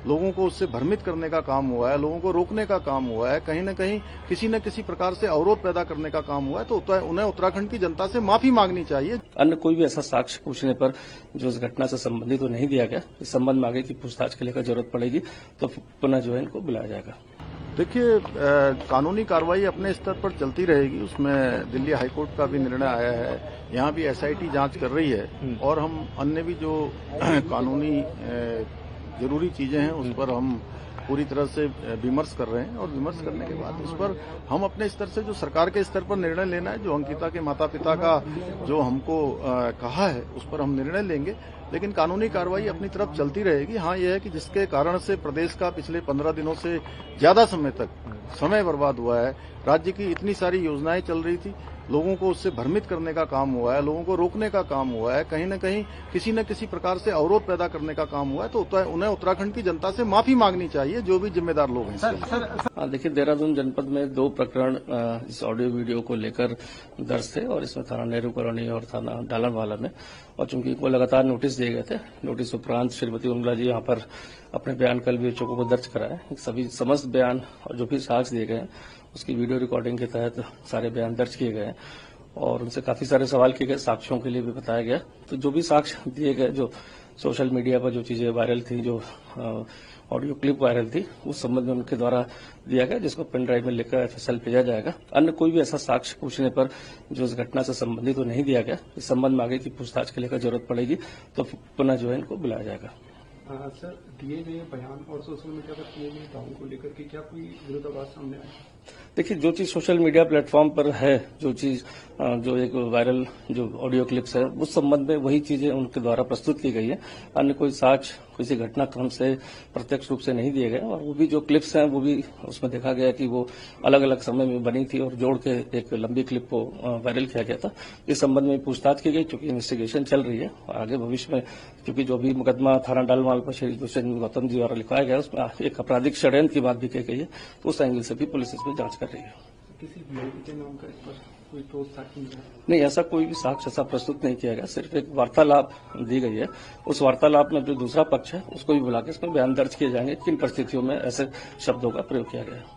लोगों को उससे भ्रमित करने का काम हुआ है, लोगों को रोकने का काम हुआ है, कहीं न कहीं किसी न किसी प्रकार से अवरोध पैदा करने का काम हुआ है, तो उन्हें उत्तराखंड की जनता से माफी मांगनी चाहिए। अन्य कोई भी ऐसा साक्ष्य पूछने पर जो इस घटना से संबंधित तो नहीं दिया गया, इस संबंध में आगे की पूछताछ के लिए जरूरत पड़ेगी तो पुनः जो है इनको बुलाया जाएगा। देखिए, कानूनी कार्रवाई अपने स्तर पर चलती रहेगी। उसमें दिल्ली हाईकोर्ट का भी निर्णय आया है, यहाँ भी एसआईटी जांच कर रही है और हम अन्य भी जो कानूनी जरूरी चीजें हैं उस पर हम पूरी तरह से विमर्श कर रहे हैं और विमर्श करने के बाद उस पर हम अपने स्तर से जो सरकार के स्तर पर निर्णय लेना है, जो अंकिता के माता पिता का जो हमको कहा है उस पर हम निर्णय लेंगे। लेकिन कानूनी कार्रवाई अपनी तरफ चलती रहेगी। हाँ, यह है कि जिसके कारण से प्रदेश का पिछले 15 दिनों से ज्यादा समय तक समय बर्बाद हुआ है, राज्य की इतनी सारी योजनाएं चल रही थी, लोगों को उससे भ्रमित करने का काम हुआ है, लोगों को रोकने का काम हुआ है, कहीं न कहीं किसी न किसी प्रकार से अवरोध पैदा करने का काम हुआ है, तो उन्हें उत्तराखंड की जनता से माफी मांगनी चाहिए, जो भी जिम्मेदार लोग हैं। देखिए, देहरादून जनपद में 2 प्रकरण इस ऑडियो वीडियो को लेकर दर्ज थे और इसमें थाना नेहरू कॉलोनी और थाना डालनवाला में, और चूंकि इनको लगातार नोटिस दिए गए थे, नोटिस उपरांत श्रीमती उंगला जी यहाँ पर अपने बयान कल भी चौकों को दर्ज कराए। सभी समस्त बयान और जो भी साक्ष्य दिए गए हैं उसकी वीडियो रिकॉर्डिंग के तहत सारे बयान दर्ज किए गए और उनसे काफी सारे सवाल किए गए, साक्ष्यों के लिए भी बताया गया। तो जो भी साक्ष्य दिए गए, जो सोशल मीडिया पर जो चीजें वायरल थी, जो ऑडियो क्लिप वायरल थी, उस संबंध में उनके द्वारा दिया गया, जिसको पेन ड्राइव में लेकर एफएसएल भेजा जाएगा। अन्य कोई भी ऐसा साक्ष्य पूछने पर जो इस घटना से संबंधित तो नहीं दिया गया, इस संबंध में आगे की पूछताछ के लिए जरूरत पड़ेगी तो पुनः जो है इनको बुलाया जाएगा। सर, दिए गए बयान और सोशल मीडिया पर किए गए दावों को लेकर के क्या कोई विरोधाभास सामने आया? देखिए, जो चीज सोशल मीडिया प्लेटफॉर्म पर है, जो चीज जो एक वायरल जो ऑडियो क्लिप्स है, उस संबंध में वही चीजें उनके द्वारा प्रस्तुत की गई है। अन्य कोई साक्ष्य किसी घटनाक्रम से प्रत्यक्ष रूप से नहीं दिए गए और वो भी जो क्लिप्स हैं वो भी उसमें देखा गया कि वो अलग अलग समय में बनी थी और जोड़ के एक लंबी क्लिप को वायरल किया गया था। इस संबंध में पूछताछ की गई, चूंकि इन्वेस्टिगेशन चल रही है। आगे भविष्य में क्योंकि जो भी मुकदमा थाना डालवाल पर श्री दुष्यंत गौतम जी द्वारा लिखवाया गया उसमें एक आपराधिक षड्यंत्र की बात भी की गई है, तो उस एंगल से भी पुलिस इसमें जांच कर रही है। किसी वीआईपी के नाम का कोई ठोस साक्ष्य नहीं, ऐसा कोई भी साक्ष्य ऐसा प्रस्तुत नहीं किया गया, सिर्फ एक वार्तालाप दी गई है। उस वार्तालाप में जो दूसरा पक्ष है उसको भी बुला के इसमें बयान दर्ज किए जाएंगे किन परिस्थितियों में ऐसे शब्दों का प्रयोग किया गया है।